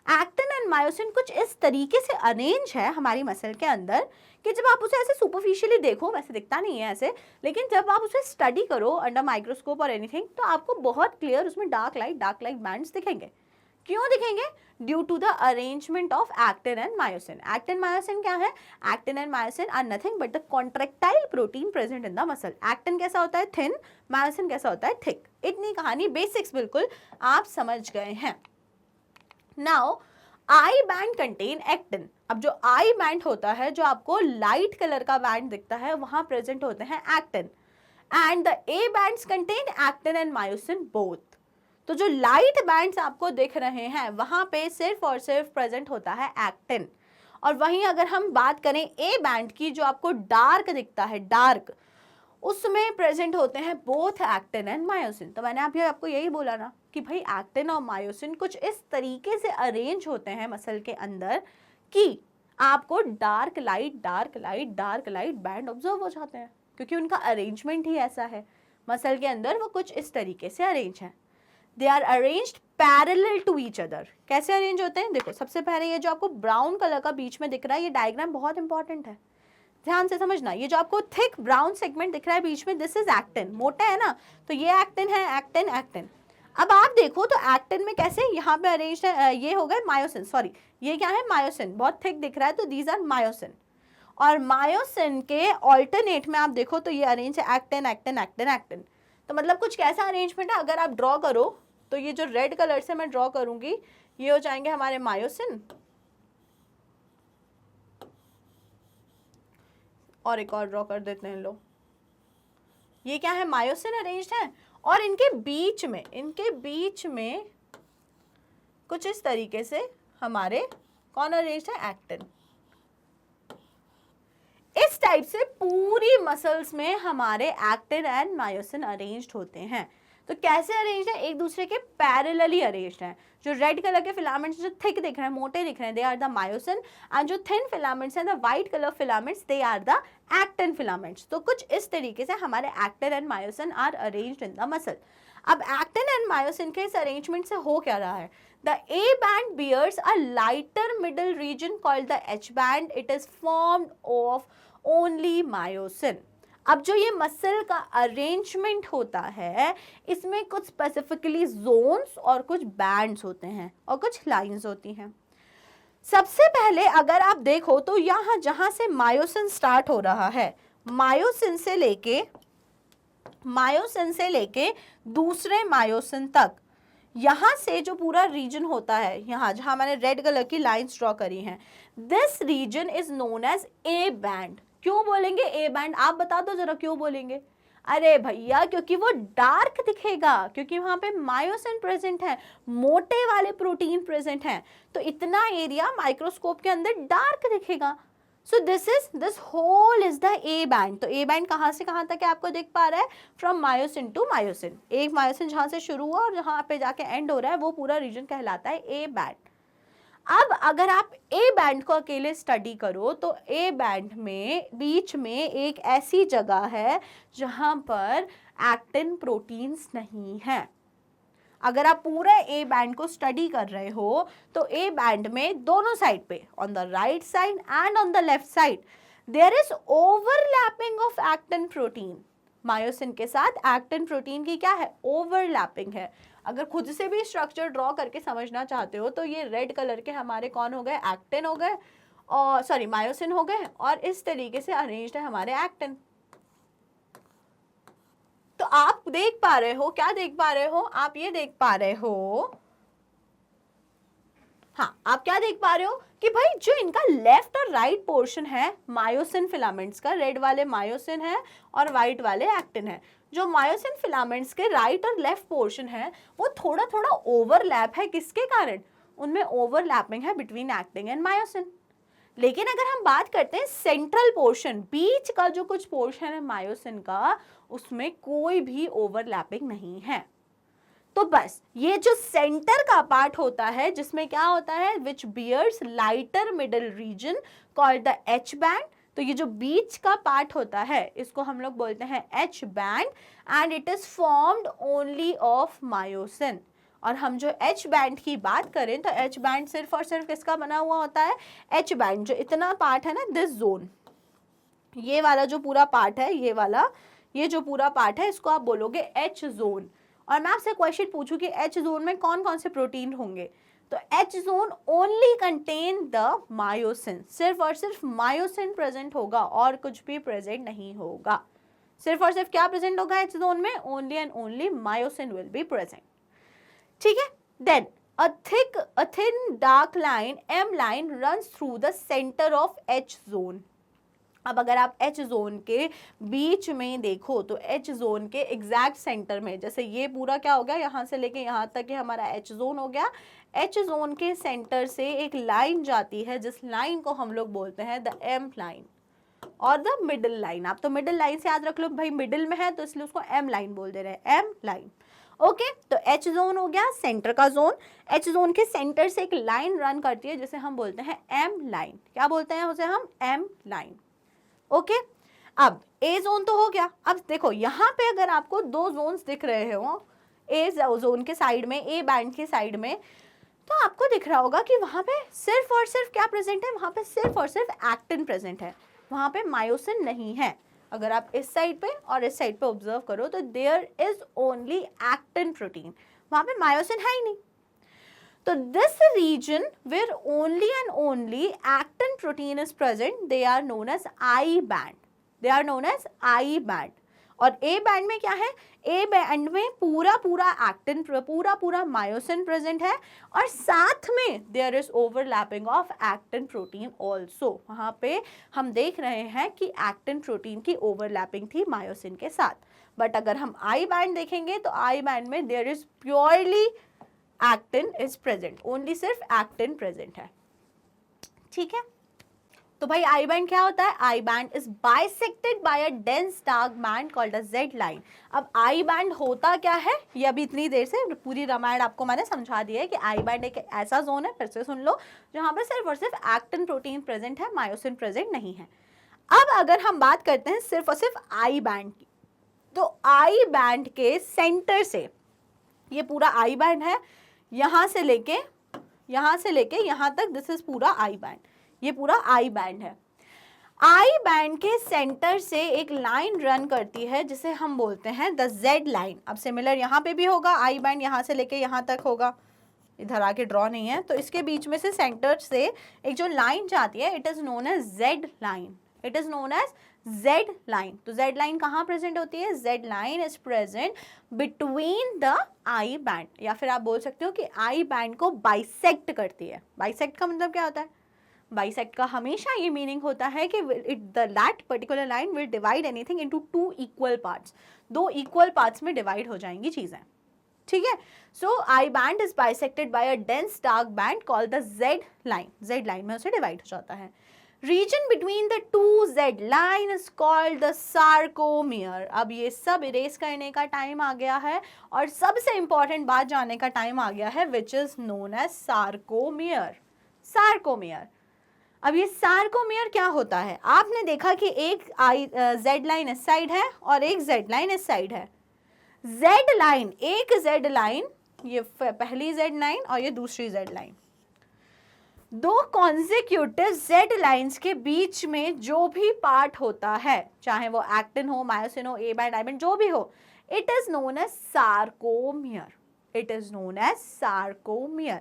Actin and myosin कुछ इस तरीके से अरेंज है हमारी मसल के अंदर कि जब आप उसे ऐसे सुपरफिशियली देखो, वैसे दिखता नहीं है ऐसे, लेकिन जब आप उसे स्टडी करो अंडर माइक्रोस्कोप और एनीथिंग, तो आपको बहुत क्लियर उसमें डार्क लाइट बैंड्स दिखेंगे। क्यों दिखेंगे? Due to the arrangement of actin and myosin. Actin myosin क्या है? Actin and myosin are nothing but the contractile protein present in the muscle. Actin कैसा होता है? थिन। मायोसिन कैसा होता है? थिक। इतनी कहानी, बेसिक्स बिल्कुल आप समझ गए हैं। Now I band contain actin. अब जो आई बैंड होता है, जो आपको लाइट कलर का बैंड दिखता है, वहां प्रेजेंट होते हैं actin, and the A bands contain actin and myosin both. तो जो लाइट बैंड्स आपको दिख रहे हैं वहां पे सिर्फ और सिर्फ प्रेजेंट होता है एक्टिन, और वहीं अगर हम बात करें ए बैंड की, जो आपको डार्क दिखता है, डार्क, उसमें प्रेजेंट होते हैं बोथ एक्टिन एंड मायोसिन। तो मैंने अभी आपको यही बोला ना कि भाई एक्टिन और मायोसिन कुछ इस तरीके से अरेंज होते हैं मसल के अंदर कि आपको डार्क लाइट बैंड ऑब्जर्व हो जाते हैं, क्योंकि उनका अरेंजमेंट ही ऐसा है मसल के अंदर, वो कुछ इस तरीके से अरेंज है। They are arranged parallel to each other. कैसे अरेंज होते हैं? देखो, सबसे पहले ये जो आपको ब्राउन कलर का बीच में दिख रहा है, ये डायग्राम बहुत इंपॉर्टेंट है, ध्यान से समझना। ये जो आपको थिक ब्राउन सेगमेंट दिख रहा है बीच में, दिस इज एक्टिन। मोटा है ना, तो ये एक्टिन है, एक्टिन। अब आप देखो तो एक्टिन में कैसे यहाँ पे अरेंज है, ये हो गए मायोसिन, सॉरी ये क्या है? मायोसिन। बहुत थिक दिख रहा है तो दीज आर मायोसिन। और मायोसिन के ऑल्टरनेट में आप देखो तो ये अरेंज है एक्टिन। तो मतलब कुछ कैसा अरेंजमेंट है? अगर आप ड्रॉ करो तो ये जो रेड कलर से मैं ड्रॉ करूंगी, ये हो जाएंगे हमारे मायोसिन, और एक और ड्रॉ कर देते हैं लो, ये क्या है? मायोसिन अरेंज्ड है, और इनके बीच में कुछ इस तरीके से हमारे कौन अरेंज्ड है? एक्टिन। इस टाइप से पूरी मसल्स में हमारे एक्टिन एंड मायोसिन अरेंज्ड होते हैं। तो कैसे अरेंज्ड है? एक दूसरे के पैरेलली अरेंज्ड हैं। जो रेड कलर के फिलामेंट्स जो थिक दिख रहे हैं, मोटे दिख रहे हैं, they are the myosin, and जो थिन फिलामेंट्स हैं, the white colour filaments, they are the actin filaments. तो कुछ इस तरीके से हमारे actin and myosin are arranged in the muscle. अब एक्टिन एंड मायोसिन के इस अरेंजमेंट से हो क्या रहा है? The A band bears a lighter middle region called the H band. It is formed of only myosin. अब जो ये मसल का अरेंजमेंट होता है, इसमें कुछ स्पेसिफिकली जोन्स और कुछ बैंड्स होते हैं और कुछ लाइंस होती हैं। सबसे पहले अगर आप देखो तो यहाँ जहाँ से मायोसिन स्टार्ट हो रहा है, मायोसिन से लेके दूसरे मायोसिन तक, यहाँ से जो पूरा रीजन होता है, यहाँ जहाँ मैंने रेड कलर की लाइंस ड्रॉ करी हैं, this region is known as A band. क्यों बोलेंगे ए बैंड? आप बता दो जरा, क्यों बोलेंगे? अरे भैया, क्योंकि वो डार्क दिखेगा, क्योंकि वहां पे मायोसिन प्रेजेंट है, मोटे वाले प्रोटीन प्रेजेंट हैं, तो इतना एरिया माइक्रोस्कोप के अंदर डार्क दिखेगा। So this whole is the A band. तो ए बैंड कहाँ से कहाँ तक है आपको दिख पा रहा है? From myosin to myosin. एक मायोसिन जहाँ से शुरू हुआ और जहाँ पे जाके एंड हो रहा है, वो पूरा रीजन कहलाता है ए बैंड। अब अगर आप ए बैंड को अकेले स्टडी करो तो ए बैंड में बीच में एक ऐसी जगह है जहां पर एक्टिन प्रोटीन्स नहीं है। अगर आप पूरे ए बैंड को स्टडी कर रहे हो तो ए बैंड में दोनों साइड पे, on the right side and on the left side, there is overlapping of actin protein. Myosin के साथ एक्टिन प्रोटीन की क्या है? ओवरलैपिंग है। अगर खुद से भी स्ट्रक्चर ड्रॉ करके समझना चाहते हो तो ये रेड कलर के हमारे कौन हो गए? एक्टिन हो गए, और सॉरी मायोसिन हो गए, और इस तरीके से अरेंज्ड है हमारे एक्टिन। तो आप देख पा रहे हो, क्या देख पा रहे हो? आप ये देख पा रहे हो, हाँ, आप क्या देख पा रहे हो कि भाई जो इनका लेफ्ट और राइट पोर्शन है मायोसिन फिलामेंट्स का, रेड वाले मायोसिन है और व्हाइट वाले एक्टिन है। जो मायोसिन फिलामेंट्स के राइट और लेफ्ट पोर्शन है वो थोड़ा थोड़ा ओवरलैप है। किसके कारण? उनमें ओवरलैपिंग है बिटवीन एक्टिन एंड मायोसिन। लेकिन अगर हम बात करते हैं सेंट्रल पोर्शन, बीच का जो कुछ पोर्शन है मायोसिन का, उसमें कोई भी ओवरलैपिंग नहीं है। तो बस ये जो सेंटर का पार्ट होता है जिसमें क्या होता है, which bears lighter middle region called the H band. तो ये जो बीच का पार्ट होता है इसको हम लोग बोलते हैं H band, and it is formed only of myosin. और हम जो एच बैंड की बात करें तो एच बैंड सिर्फ और सिर्फ किसका बना हुआ होता है, एच बैंड जो इतना पार्ट है ना, दिस जोन, ये वाला जो पूरा पार्ट है, ये वाला, ये जो पूरा पार्ट है, इसको आप बोलोगे एच जोन। और मैं आपसे क्वेश्चन पूछूं कि एच जोन में कौन कौन से प्रोटीन होंगे, तो H zone only contain the myosin, सिर्फ और सिर्फ मायोसिन प्रेजेंट होगा और कुछ भी प्रेजेंट नहीं होगा। सिर्फ और सिर्फ क्या प्रेजेंट होगा एच जोन में, only and only myosin will be present. ठीक है, then a thin dark line M line runs through the center of H zone। अब अगर आप एच जोन के बीच में देखो तो एच जोन के एग्जैक्ट सेंटर में, जैसे ये पूरा क्या हो गया, यहाँ से लेके यहाँ तक ये हमारा एच जोन हो गया, एच जोन के सेंटर से एक लाइन जाती है जिस लाइन को हम लोग बोलते हैं द एम लाइन और द मिडिल लाइन। आप तो मिडिल लाइन से याद रख लो भाई, मिडिल में है तो इसलिए उसको एम लाइन बोल दे रहे हैं, एम लाइन। ओके, तो एच जोन हो गया सेंटर का जोन, एच जोन के सेंटर से एक लाइन रन करती है जिसे हम बोलते हैं एम लाइन। क्या बोलते हैं उसे हम, एम लाइन। ओके, अब ए जोन तो हो गया। अब देखो यहाँ पे अगर आपको दो जोन्स दिख रहे हो, ए जोन के साइड में, ए बैंड के साइड में, तो आपको दिख रहा होगा कि वहां पे सिर्फ और सिर्फ क्या प्रेजेंट है, वहां पे सिर्फ और सिर्फ एक्टिन प्रेजेंट है, वहां पे मायोसिन नहीं है। अगर आप इस साइड पे और इस साइड पे ऑब्जर्व करो तो there is only actin protein, वहां पे मायोसिन है ही नहीं। तो this region where only and only actin protein is present, they are known as I band, they are known as I band. और ए बैंड में क्या है, ए बैंड में पूरा पूरा एक्टिन, पूरा पूरा मायोसिन प्रेजेंट है और साथ में there is overlapping of actin protein also. वहाँ पे हम देख रहे हैं कि एक्टिन प्रोटीन की ओवरलैपिंग थी मायोसिन के साथ। बट अगर हम आई बैंड देखेंगे तो आई बैंड में there is purely actin is present, only सिर्फ एक्टिन प्रेजेंट है। ठीक है, तो भाई आई बैंड क्या होता है, आई band is bisected by a dense dark band called a Z line. अब आई बैंड होता क्या है, ये अभी इतनी देर से पूरी रामायण आपको मैंने समझा दिया है कि आई बैंड एक ऐसा जोन है, फिर से सुन लो, जहां पे सिर्फ और सिर्फ एक्टिन प्रोटीन प्रेजेंट है, मायोसिन प्रेजेंट नहीं है। अब अगर हम बात करते हैं सिर्फ और सिर्फ आई बैंड की, तो आई बैंड के सेंटर से, ये पूरा आई बैंड है, यहां से लेके यहां तक, दिस इज पूरा आई बैंड, ये पूरा आई बैंड है। आई बैंड के सेंटर से एक लाइन रन करती है जिसे हम बोलते हैं द जेड लाइन। अब सिमिलर यहाँ पे भी होगा, आई बैंड यहाँ से लेके यहाँ तक होगा, इधर आके ड्रॉ नहीं है, तो इसके बीच में से सेंटर से एक जो लाइन जाती है, it is known as Z line, it is known as Z line. तो जेड लाइन कहाँ प्रेजेंट होती है, Z line is present between the I band, या फिर आप बोल सकते हो कि आई बैंड को बाइसेक्ट करती है। बाइसेक्ट का मतलब क्या होता है, बाइसेक्ट का हमेशा ये मीनिंग होता है कि that particular line will divide anything into two equal parts, दो इक्वल पार्ट्स में डिवाइड हो जाएंगी चीजें। ठीक है, so I band is bisected by a dense dark band called the Z line, Z line में उसे डिवाइड हो जाता है। Region between the two Z line is called the sarcomere. अब ये सब इरेज करने का टाइम आ गया है और सबसे इंपॉर्टेंट बात जानने का टाइम आ गया है, which is known as sarcomere. Sarcomere, अब ये सार्कोमियर क्या होता है, आपने देखा कि एक जेड लाइन इस साइड है और एक जेड लाइन इस साइड है। जेड लाइन, एक जेड लाइन, ये पहली जेड लाइन और ये दूसरी जेड लाइन, दो कॉन्जिक्यूटिव जेड लाइंस के बीच में जो भी पार्ट होता है, चाहे वो एक्टिन हो, मायोसिन हो, ए बैंड, आई बैंड, जो भी हो, it is known as sarcomere, it is known as sarcomere.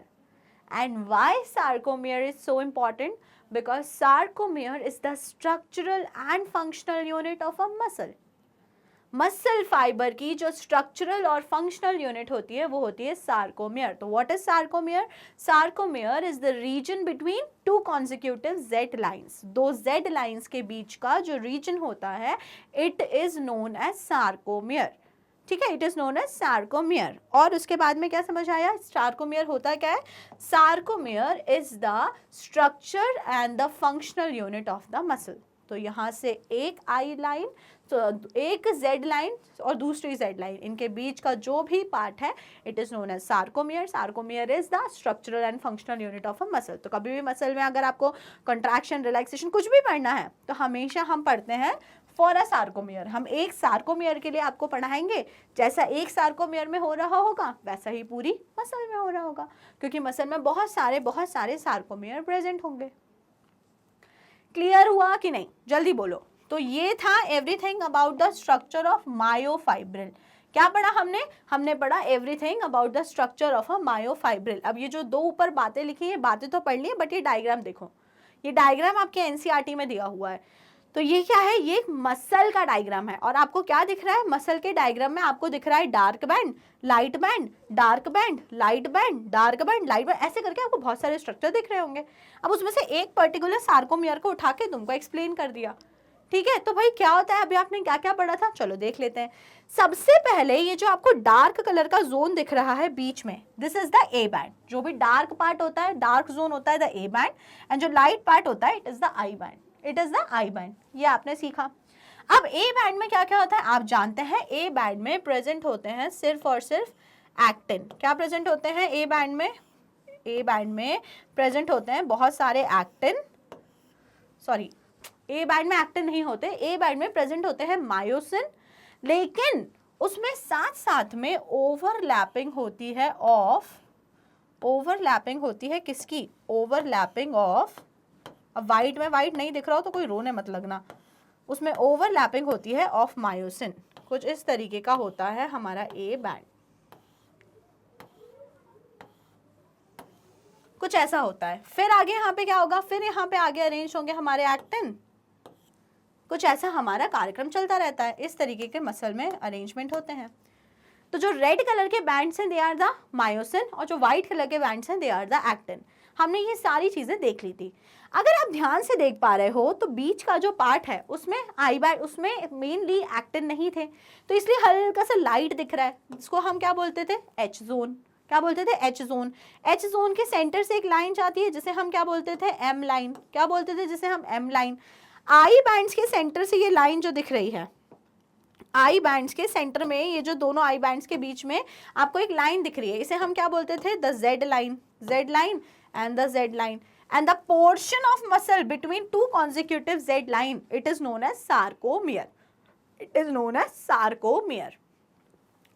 And why sarcomere is so important? Because sarcomere is the structural and functional unit of a muscle. Muscle fibre की जो structural और functional unit होती है वो होती है sarcomere. तो what is sarcomere? Sarcomere is the region between two consecutive Z lines. दो जेड लाइंस के बीच का जो रीजन होता है, it is known as sarcomere. ठीक है, it is known as sarcomere. और उसके बाद में क्या समझ आया, सार्कोमियर होता क्या है? Sarcomere is the structure and the functional unit of the muscle. तो यहाँ से एक आई लाइन, तो एक जेड लाइन और दूसरी जेड लाइन, इनके बीच का जो भी पार्ट है, it is known as sarcomere. Sarcomere is the structural and functional unit of a muscle. तो कभी भी मसल में अगर आपको कंट्रैक्शन, रिलैक्सेशन कुछ भी पढ़ना है तो हमेशा हम पढ़ते हैं फॉर अ सार्कोमियर। हम एक सार्कोमियर के लिए आपको पढ़ाएंगे, जैसा एक सार्कोमियर में हो रहा होगा वैसा ही पूरी मसल में हो रहा होगा, क्योंकि मसल में बहुत सारे सार्कोमियर प्रेजेंट होंगे। क्लियर हुआ कि नहीं, जल्दी बोलो। तो ये था everything about the structure of myofibril. क्या पढ़ा हमने पढ़ा everything about the structure of a myofibril. अब ये जो दो ऊपर बातें लिखी है, बातें तो पढ़ ली, बट ये डायग्राम देखो, ये डायग्राम आपके एनसीईआरटी में दिया हुआ है। तो ये क्या है, ये एक मसल का डायग्राम है, और आपको क्या दिख रहा है, मसल के डायग्राम में आपको दिख रहा है dark band, light band, dark band, light band, dark band, light band, ऐसे करके आपको बहुत सारे स्ट्रक्चर दिख रहे होंगे। अब उसमें से एक पर्टिकुलर सार्कोमियर को उठा के तुमको एक्सप्लेन कर दिया, ठीक है। तो भाई क्या होता है, अभी आपने क्या क्या पढ़ा था, चलो देख लेते हैं। सबसे पहले ये जो आपको डार्क कलर का जोन दिख रहा है बीच में, this is the A band. जो भी डार्क पार्ट होता है, डार्क जोन होता है द ए बैंड, एंड जो लाइट पार्ट होता है it is the I band, it is the I band. ये आपने सीखा। अब ए बैंड में क्या क्या होता है आप जानते हैं। ए बैंड में प्रेजेंट होते हैं सिर्फ और सिर्फ एक्टिन। क्या प्रेजेंट होते हैं ए बैंड में, ए बैंड में प्रेजेंट होते हैं बहुत सारे एक्टिन, सॉरी ए बैंड में एक्टिन नहीं होते, ए बैंड में प्रेजेंट होते हैं मायोसिन, लेकिन उसमें साथ साथ में ओवरलैपिंग होती है ऑफ, ओवरलैपिंग होती है किसकी, ओवरलैपिंग ऑफ, अब वाइट में वाइट नहीं दिख रहा हो तो कोई रोने मत लगना, उसमें ओवरलैपिंग होती है ऑफ मायोसिन। कुछ इस तरीके का होता है हमारा ए बैंड, कुछ ऐसा होता है। फिर आगे यहाँ पे क्या होगा, फिर यहाँ पे आगे अरेंज होंगे हमारे एक्टिन, कुछ ऐसा हमारा कार्यक्रम चलता रहता है। इस तरीके के मसल में अरेंजमेंट होते हैं। तो जो रेड कलर के बैंड्स हैं दे आर द मायोसिन, और जो व्हाइट कलर के बैंड्स हैं दे आर द एक्टिन। हमने ये सारी चीजें देख ली थी। अगर आप ध्यान से देख पा रहे हो तो बीच का जो पार्ट है उसमें आई बैंड, उसमें मेनली एक्टिन नहीं थे, तो इसलिए हल्का सा लाइट दिख रहा है, जिसको हम क्या बोलते थे, एच जोन। क्या बोलते थे, एच जोन। एच जोन के सेंटर से एक लाइन जाती है जिसे हम क्या बोलते थे, एम लाइन। क्या बोलते थे, जिसे हम एम लाइन। आई बैंड्स के सेंटर से ये लाइन जो दिख रही है, आई बैंड्स के सेंटर में, ये जो दोनों आई बैंड्स के बीच में आपको एक लाइन दिख रही है, इसे हम क्या बोलते थे, the Z line, Z line and the Z line, and the portion of muscle between two consecutive Z line, it is known as sarcomere, it is known as sarcomere.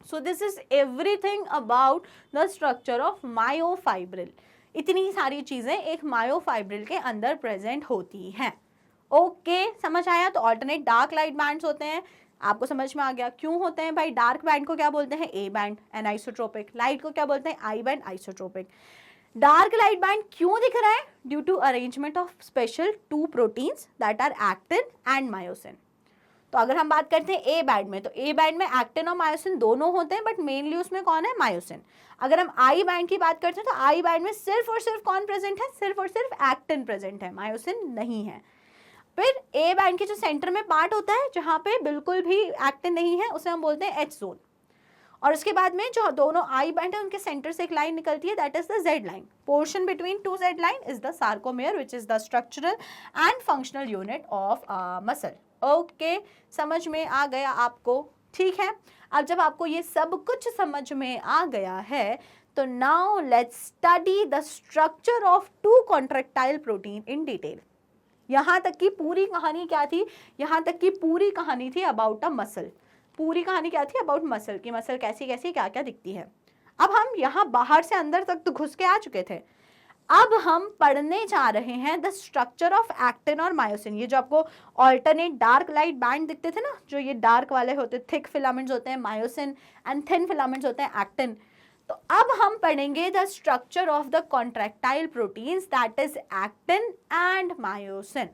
So this is everything about the structure of myofibril. इतनी सारी चीजें एक myofibril के अंदर present होती हैं। Okay, समझ आया। तो ऑल्टरनेट डार्क लाइट बैंड्स होते हैं, आपको समझ में आ गया क्यों होते हैं भाई। डार्क बैंड को क्या बोलते हैं, ए बैंड एनाइसोट्रोपिक। लाइट को क्या बोलते हैं, I band isotropic. Dark light band क्यों दिख रहा है, due to arrangement of special two proteins that are actin and myosin. तो अगर हम बात करते हैं ए बैंड में, तो ए बैंड में एक्टिन और मायोसिन दोनों होते हैं, बट मेनली उसमें कौन है, मायोसिन। अगर हम आई बैंड की बात करते हैं तो आई बैंड में सिर्फ और सिर्फ कौन प्रेजेंट है, सिर्फ और सिर्फ एक्टिन प्रेजेंट है, मायोसिन नहीं है। फिर ए बैंड के जो सेंटर में पार्ट होता है जहां पे बिल्कुल भी एक्टिन नहीं है, उसे हम बोलते हैं एच जोन। और उसके बाद में जो दोनों आई बैंड है उनके सेंटर से एक लाइन निकलती है, that is the Z line. Portion between two Z line is the sarcomere, which is the structural and functional unit of muscle. Okay, समझ में आ गया आपको, ठीक है। अब जब आपको ये सब कुछ समझ में आ गया है, तो now let's study the structure of two contractile protein in detail. यहाँ तक की पूरी कहानी क्या थी, यहाँ तक की पूरी कहानी थी अबाउट अ मसल। पूरी कहानी क्या थी, अबाउट मसल की, मसल कैसी कैसी क्या क्या दिखती है। अब हम यहाँ बाहर से अंदर तक तो घुस के आ चुके थे, अब हम पढ़ने जा रहे हैं द स्ट्रक्चर ऑफ एक्टिन और मायोसिन। ये जो आपको ऑल्टरनेट डार्क लाइट बैंड दिखते थे ना, जो ये डार्क वाले होते, थिक फिलामेंट्स होते हैं मायोसिन एंड थिन फिलामेंट्स होते हैं एक्टिन। तो अब हम पढ़ेंगे the structure of the contractile proteins that is actin and myosin.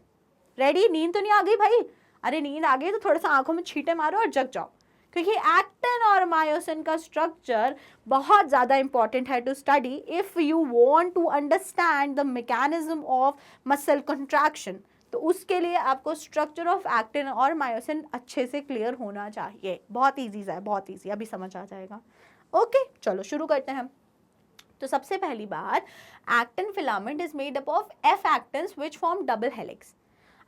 Ready, नींद तो नहीं आ गई भाई? अरे नींद आ गई तो थोड़ा सा आंखों में छींटे मारो और जग जाओ, क्योंकि एक्टिन और मायोसिन का स्ट्रक्चर बहुत ज़्यादा इंपॉर्टेंट है to study if you want to understand the mechanism of muscle contraction. तो उसके लिए आपको स्ट्रक्चर ऑफ एक्टिन और मायोसिन अच्छे से क्लियर होना चाहिए। बहुत ईजी है, बहुत ईजी, अभी समझ आ जाएगा। ओके, चलो शुरू करते हैं। तो सबसे पहली बात, actin filament is made up of F actins which form double helix.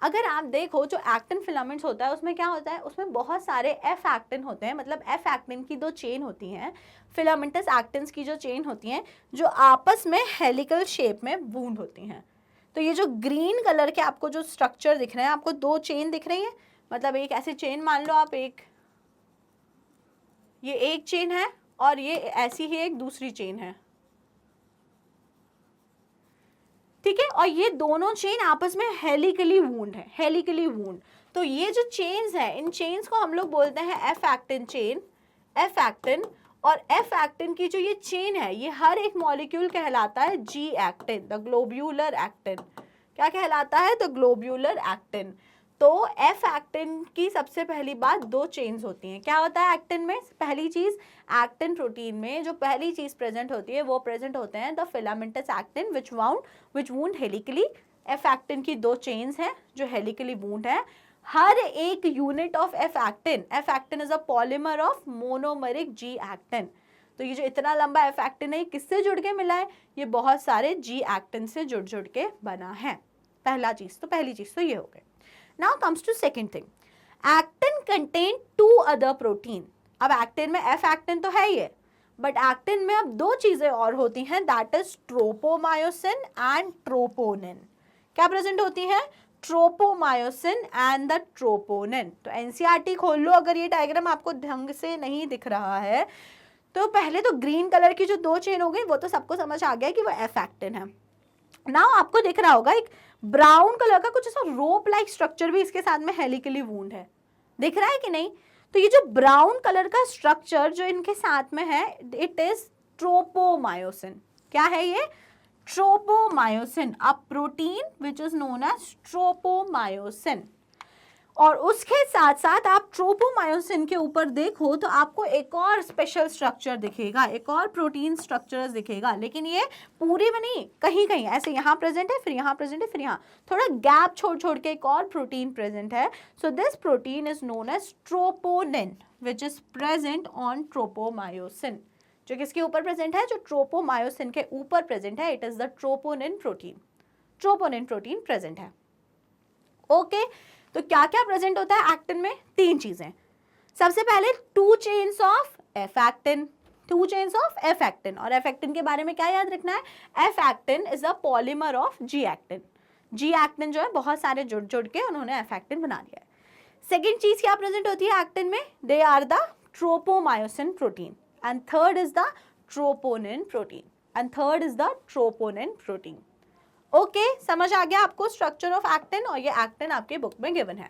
अगर आप देखो जो एक्टिन फिलामेंट्स होता है उसमें क्या होता है, उसमें बहुत सारे एफ एक्टिन होते हैं, मतलब एफ एक्टिन की दो चेन होती हैं, फिलामेंटस एक्टिन्स की जो चेन होती हैं, जो आपस में हेलिकल शेप में वूंड होती हैं। तो ये जो ग्रीन कलर के आपको जो स्ट्रक्चर दिख रहे हैं, आपको दो चेन दिख रही हैं, मतलब एक ऐसे चेन मान लो आप, ये एक चेन है और ये ऐसी ही एक दूसरी चेन है, ठीक है, और ये दोनों चेन आपस में हेलिकली वूंड है, हेलिकली वूंड। तो ये जो चेन्स है, इन चेन्स को हम लोग बोलते हैं F actin chain, F actin. और एफ एक्टिन की जो ये चेन है, ये हर एक मॉलिक्यूल कहलाता है G actin, the globular actin. क्या कहलाता है? The globular actin. तो एफ एक्टिन की सबसे पहली बात, दो चेन्स होती हैं। क्या होता है एक्टिन में? पहली चीज, एक्टिन प्रोटीन में जो पहली चीज प्रेजेंट होती है वो प्रेजेंट होते हैं the filamentous actin which wound helically. F actin की दो चेन्स हैं जो हेलिकली वूंड है। हर एक unit of F actin is a polymer of monomeric G actin. तो ये जो इतना लंबा एफ एक्टिन है, ये किससे जुड़ के मिला है? ये बहुत सारे जी एक्टिन से जुड़ जुड़ के बना है। पहली चीज तो ये हो गई। Now comes to second thing, actin contain two other protein. अब एक्टिन में एफ एक्टिन तो है ये, बट एक्टिन में अब दो चीजें और होती हैं, that is tropomyosin and troponin. क्या प्रेजेंट होती है? Tropomyosin and the troponin. तो एनसीईआरटी खोल लो, अगर ये डायग्राम आपको ढंग से नहीं दिख रहा है तो पहले तो ग्रीन कलर की जो दो चेन हो गई वो तो सबको समझ आ गया कि वो एफ एक्टिन है। नाउ आपको दिख रहा होगा एक ब्राउन कलर का कुछ ऐसा रोप लाइक स्ट्रक्चर भी इसके साथ में हेलिकली वूंड है, दिख रहा है कि नहीं? तो ये जो ब्राउन कलर का स्ट्रक्चर जो इनके साथ में है, इट इज ट्रोपोमायोसिन। क्या है ये? Tropomyosin, a protein which is known as tropomyosin. और उसके साथ साथ आप ट्रोपोमायोसिन के ऊपर देखो तो आपको एक और स्पेशल स्ट्रक्चर दिखेगा, एक और प्रोटीन स्ट्रक्चर दिखेगा, लेकिन ये पूरी में नहीं, कहीं कहीं ऐसे यहाँ प्रेजेंट है, फिर यहाँ प्रेजेंट है, फिर यहाँ थोड़ा गैप छोड़ छोड़ के एक और प्रोटीन प्रेजेंट है। So this protein is known as troponin which is present on tropomyosin. जो किसके ऊपर प्रेजेंट है? जो ट्रोपोमायोसिन के ऊपर प्रेजेंट है, it is the troponin protein. Troponin protein present है। ओके, तो क्या क्या प्रेजेंट होता है एक्टिन में? तीन चीजें। सबसे पहले to chains of F actin, to chains of F actin. और एफ एक्टिन के बारे में क्या याद रखना है? F actin is a polymer of G actin. G actin जो है बहुत सारे जुड़ जुड़ के उन्होंने एफ एक्टिन बना लिया है। सेकेंड चीज क्या प्रेजेंट होती है एक्टिन में? They are the tropomyosin protein and third is the troponin protein. Okay, समझ आ गया आपको स्ट्रक्चर ऑफ एक्टिन? और ये एक्टिन आपके बुक में गिवन है।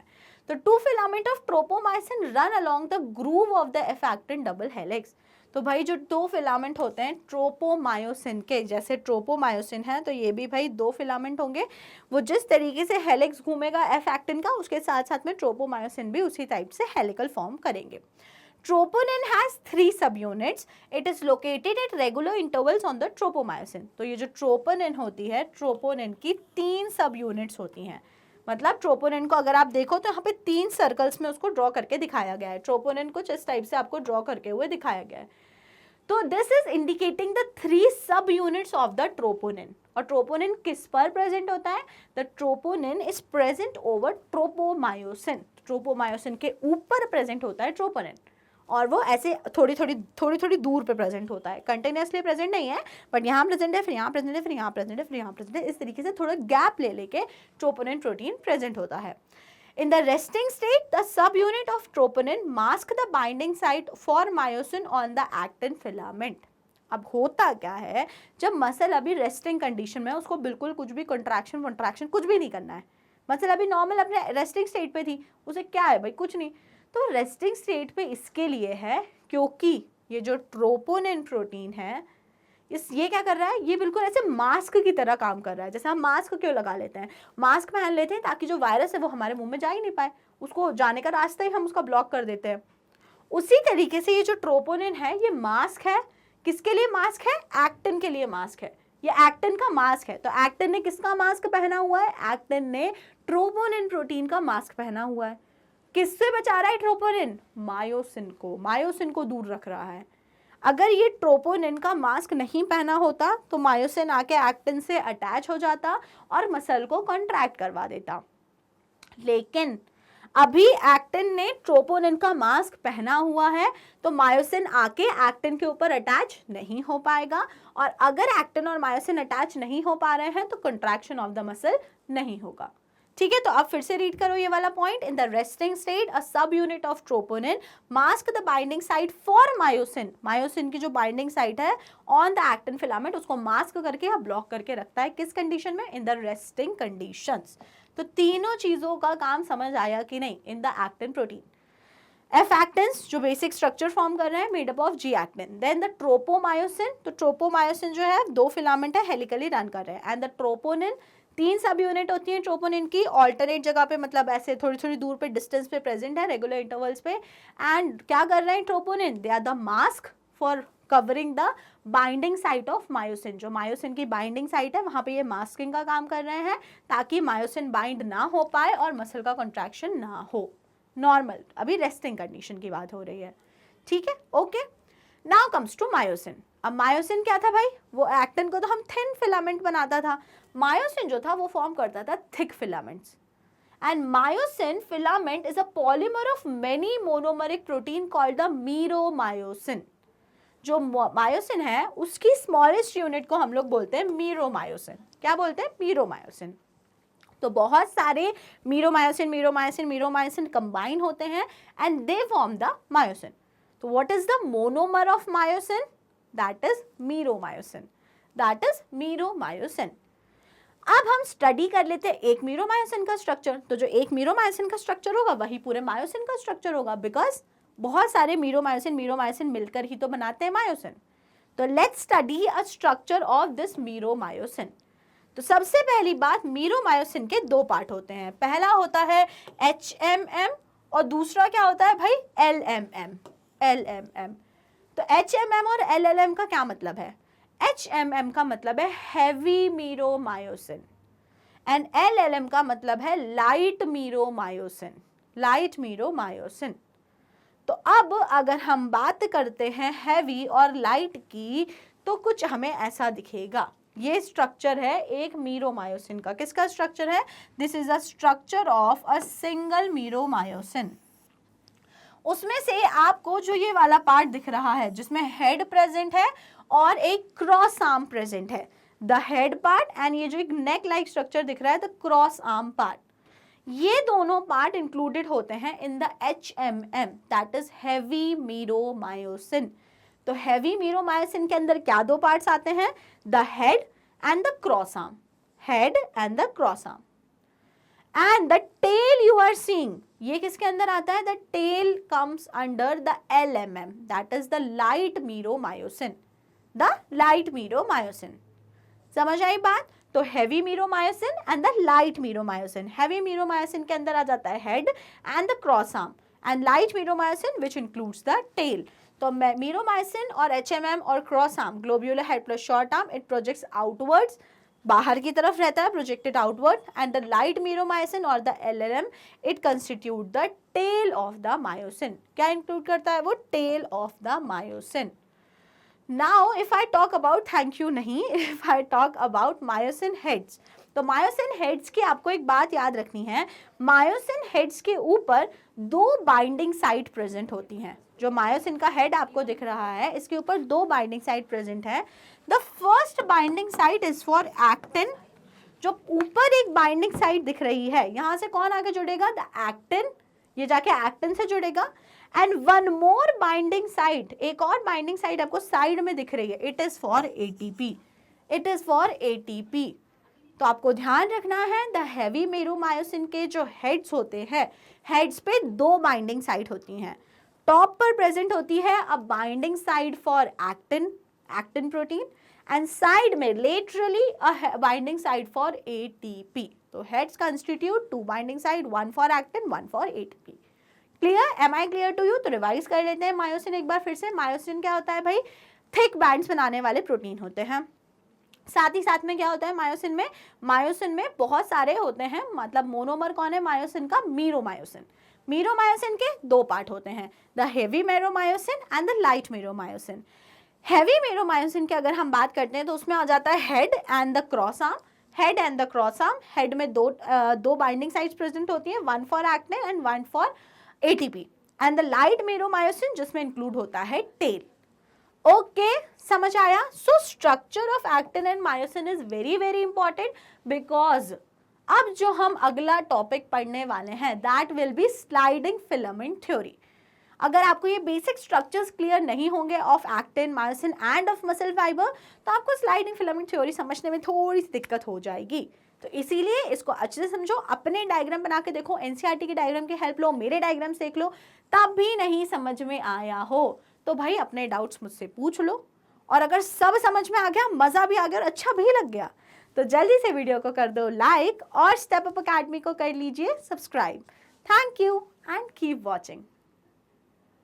तो two filament of tropomyosin run along the groove of the F actin double helix. तो भाई जो दो फिलामेंट होते हैं ट्रोपोमायोसिन के, जैसे ट्रोपोमायोसिन है तो ये भी भाई दो फिलामेंट होंगे, वो जिस तरीके से हेलिक्स घूमेगा एफ एक्टिन का, उसके साथ साथ में ट्रोपोमायोसिन भी उसी टाइप से हेलिकल फॉर्म करेंगे। Troponin has 3 subunits. It is located at regular intervals on the tropomyosin. तो ये जो troponin होती है, troponin की 3 सब यूनिट्स होती हैं। मतलब troponin को अगर आप देखो तो यहाँ पे 3 सर्कल्स में उसको ड्रॉ करके दिखाया गया है। troponin कुछ इस टाइप से आपको ड्रॉ करके हुए दिखाया गया है। तो दिस इज इंडिकेटिंग द 3 सब यूनिट्स ऑफ द troponin। और troponin किस पर प्रेजेंट होता है? The troponin is present over tropomyosin. Tropomyosin के ऊपर प्रेजेंट होता है troponin, और वो ऐसे थोड़ी थोड़ी दूर पे प्रेजेंट होता है, कंटिन्यूसली प्रेजेंट नहीं है, बट यहाँ प्रेजेंट है, फिर यहाँ प्रेजेंट है, फिर यहाँ प्रेजेंट है, फिर यहाँ प्रेजेंट है। इस तरीके से थोड़ा गैप ले लेके ट्रोपोनिन प्रोटीन प्रेजेंट होता है। In the resting state the sub unit of troponin mask the binding site for myosin on the actin filament. अब होता क्या है, जब मसल अभी रेस्टिंग कंडीशन में है, उसको बिल्कुल कुछ भी कंट्रैक्शन कुछ भी नहीं करना है, मसल अभी नॉर्मल अपने रेस्टिंग स्टेट पे थी, उसे क्या है भाई, कुछ नहीं। तो रेस्टिंग स्टेट पे इसके लिए है क्योंकि ये जो ट्रोपोनिन प्रोटीन है, ये क्या कर रहा है, ये बिल्कुल ऐसे मास्क की तरह काम कर रहा है। जैसे हम मास्क क्यों लगा लेते हैं? मास्क पहन लेते हैं ताकि जो वायरस है वो हमारे मुंह में जा ही नहीं पाए, उसको जाने का रास्ता ही हम उसका ब्लॉक कर देते हैं। उसी तरीके से ये जो ट्रोपोनिन है, ये मास्क है। किसके लिए मास्क है? एक्टिन के लिए मास्क है। ये एक्टिन का मास्क है। तो एक्टिन ने किसका मास्क पहना हुआ है? एक्टिन ने ट्रोपोनिन प्रोटीन का मास्क पहना हुआ है। किससे बचा रहा है ट्रोपोनिन? मायोसिन को दूर रख रहा है। अगर ये ट्रोपोनिन का मास्क नहीं पहना होता तो मायोसिन आके एक्टिन से अटैच हो जाता और मसल को कॉन्ट्रैक्ट करवा देता। लेकिन अभी एक्टिन ने ट्रोपोनिन का मास्क पहना हुआ है तो मायोसिन आके एक्टिन के ऊपर अटैच नहीं हो पाएगा, और अगर एक्टिन और मायोसिन अटैच नहीं हो पा रहे हैं तो कंट्रैक्शन ऑफ द मसल नहीं होगा। ठीक है, तो आप फिर से रीड करो ये वाला point. In the resting state अ सब unit of troponin mask the binding site for myosin, myosin की जो बाइंडिंग साइट है ऑन द एक्टिन फिलामेंट उसको मास्क करके या ब्लॉक करके रखता है, किस कंडीशन में, इन द रेस्टिंग कंडीशंस। तो तीनों चीजों का काम समझ आया कि नहीं, in the actin protein. F actins जो बेसिक स्ट्रक्चर फॉर्म कर रहे हैं made up of G actin. Then the tropomyosin, तो ट्रोपोमायोसिन जो है 2 फिलामेंट है हेलिकली रन कर रहे हैं। एंड द ट्रोपोनिन 3 सब यूनिट होती हैं ट्रोपोनिन की, ऑल्टरनेट जगह पे, मतलब ऐसे थोड़ी थोड़ी दूर पे डिस्टेंस पे प्रेजेंट है, रेगुलर इंटरवल्स पे। एंड क्या कर रहे हैं troponin, they are the mask for covering the binding site of myosin. जो मायोसिन की बाइंडिंग साइट है वहां पे ये मास्किंग का काम कर रहे हैं ताकि मायोसिन बाइंड ना हो पाए और मसल का कॉन्ट्रैक्शन ना हो। नॉर्मल, अभी रेस्टिंग कंडीशन की बात हो रही है, ठीक है, okay. Now comes to myosin. अब मायोसिन क्या था भाई, वो एक्टिन को तो हम थिन फिलामेंट बनाता था, मायोसिन जो था वो फॉर्म करता था thick filaments. And myosin filament is a polymer of many monomeric protein called the meromyosin. जो मायोसिन है उसकी स्मॉलेस्ट यूनिट को हम लोग बोलते हैं मीरोमायोसिन। क्या बोलते हैं, मीरोमायोसिन। तो बहुत सारे मीरोमायोसिन मीरोमायोसिन मीरोमायोसिन कंबाइन होते हैं and they form the myosin. तो what is the monomer of myosin, that is meromyosin, that is meromyosin. अब हम स्टडी कर लेते हैं एक मीरोमायोसिन का स्ट्रक्चर। तो जो एक मीरोमायोसिन का स्ट्रक्चर होगा वही पूरे मायोसिन का स्ट्रक्चर होगा, बिकॉज बहुत सारे मीरोमायोसिन मीरोमायोसिन मिलकर ही तो बनाते हैं मायोसिन। तो let's study a structure of this meromyosin. तो सबसे पहली बात, मीरोमायोसिन के 2 पार्ट होते हैं। पहला होता है HMM और दूसरा क्या होता है भाई, LMM। LMM, तो HMM और LLM का क्या मतलब है, HMM का मतलब है हैवी मीरोमायोसिन एंड LLM का मतलब है लाइट मीरोमायोसिन, लाइट मीरोमायोसिन। तो अब अगर हम बात करते हैं हैवी और लाइट की तो कुछ हमें ऐसा दिखेगा। ये स्ट्रक्चर है एक मीरोमायोसिन का। किसका स्ट्रक्चर है, this is a structure of a single meromyosin. उसमें से आपको जो ये वाला पार्ट दिख रहा है जिसमें हेड प्रेजेंट है और एक क्रॉस आर्म प्रेजेंट है, द हेड पार्ट एंड ये जो एक नेक लाइक स्ट्रक्चर दिख रहा है द क्रॉस आर्म पार्ट, ये दोनों पार्ट इंक्लूडेड होते हैं in the HMM, that is heavy meromyosin. तो हैवी मीरोमायोसिन के अंदर क्या 2 पार्ट्स आते हैं, the head and the cross arm, head and the cross arm. And the tail you are seeing, ये किसके अंदर आता है, the tail comes under the LMM, that is the light meromyosin, the light meromyosin. समझ आई बात। तो heavy meromyosin and the light meromyosin, heavy meromyosin के अंदर आ जाता है head and the cross arm and light meromyosin which includes the tail. तो मीरोमायोसिन और HMM और cross arm, globular head plus short arm, it projects outwards, बाहर की तरफ रहता है, projected outward. And the light meromyosin or द LLM it constitute the tail of the myosin. क्या इंक्लूड करता है वो, tail of the myosin. Now if I talk about, thank you नहीं, if I talk about myosin heads, तो myosin heads की आपको एक बात याद रखनी है, मायोसिन हेड्स के ऊपर 2 बाइंडिंग साइट प्रेजेंट होती हैं। जो मायोसिन का हेड आपको दिख रहा है इसके ऊपर 2 बाइंडिंग साइट प्रेजेंट है। The first binding site is for actin, जो ऊपर एक बाइंडिंग साइट दिख रही है, यहां से कौन आगे जुड़ेगा, द एक्टिन, ये जाके एक्टिन से जुड़ेगा। And one more binding site, एक और बाइंडिंग साइट आपको साइड में दिख रही है, it is for ATP, it is for ATP। तो आपको ध्यान रखना है द हैवी मीरोमायोसिन के जो हेड्स होते हैं, हेड्स पे 2 बाइंडिंग साइट होती हैं। टॉप पर प्रेजेंट होती है a binding site for actin, actin protein, and side में laterally a binding site for ATP। तो heads constitute 2 binding site, 1 for actin 1 for ATP। Clear, am I clear to you. तो revise कर लेते हैं myosin एक बार फिर से। Myosin क्या होता है भाई, थिक बैंड्स बनाने वाले प्रोटीन होते हैं। साथ ही साथ में क्या होता है मायोसिन में बहुत सारे होते हैं, मतलब मोनोमर कौन है मायोसिन का, मीरोमायोसिन। मीरोमायोसिन के 2 पार्ट होते हैं, the heavy meromyosin and the light meromyosin. Heavy meromyosin की अगर हम बात करते हैं तो उसमें आ जाता है head and the cross arm, head and the cross arm. Head में 2 बाइंडिंग साइट्स प्रेजेंट होती हैं, 1 for actin and 1 for ATP। And the light meromyosin जिसमें इंक्लूड होता है टेल। ओके, समझ आया। So structure of actin and myosin is very very important because अब जो हम अगला टॉपिक पढ़ने वाले हैं that will be sliding filament theory. अगर आपको ये बेसिक स्ट्रक्चर्स क्लियर नहीं होंगे of actin, myosin end of muscle fibre, तो आपको स्लाइडिंग फिलामेंट थ्योरी समझने में थोड़ी सी दिक्कत हो जाएगी। तो इसीलिए इसको अच्छे से समझो, अपने डायग्राम बना के देखो, एनसीईआरटी के डायग्राम की हेल्प लो, मेरे डायग्राम देख लो, तब भी नहीं समझ में आया हो तो भाई अपने डाउट्स मुझसे पूछ लो। और अगर सब समझ में आ गया, मज़ा भी आ गया और अच्छा भी लग गया, तो जल्दी से वीडियो को कर दो लाइक और स्टेप अप अकेडमी को कर लीजिए subscribe. Thank you and keep watching.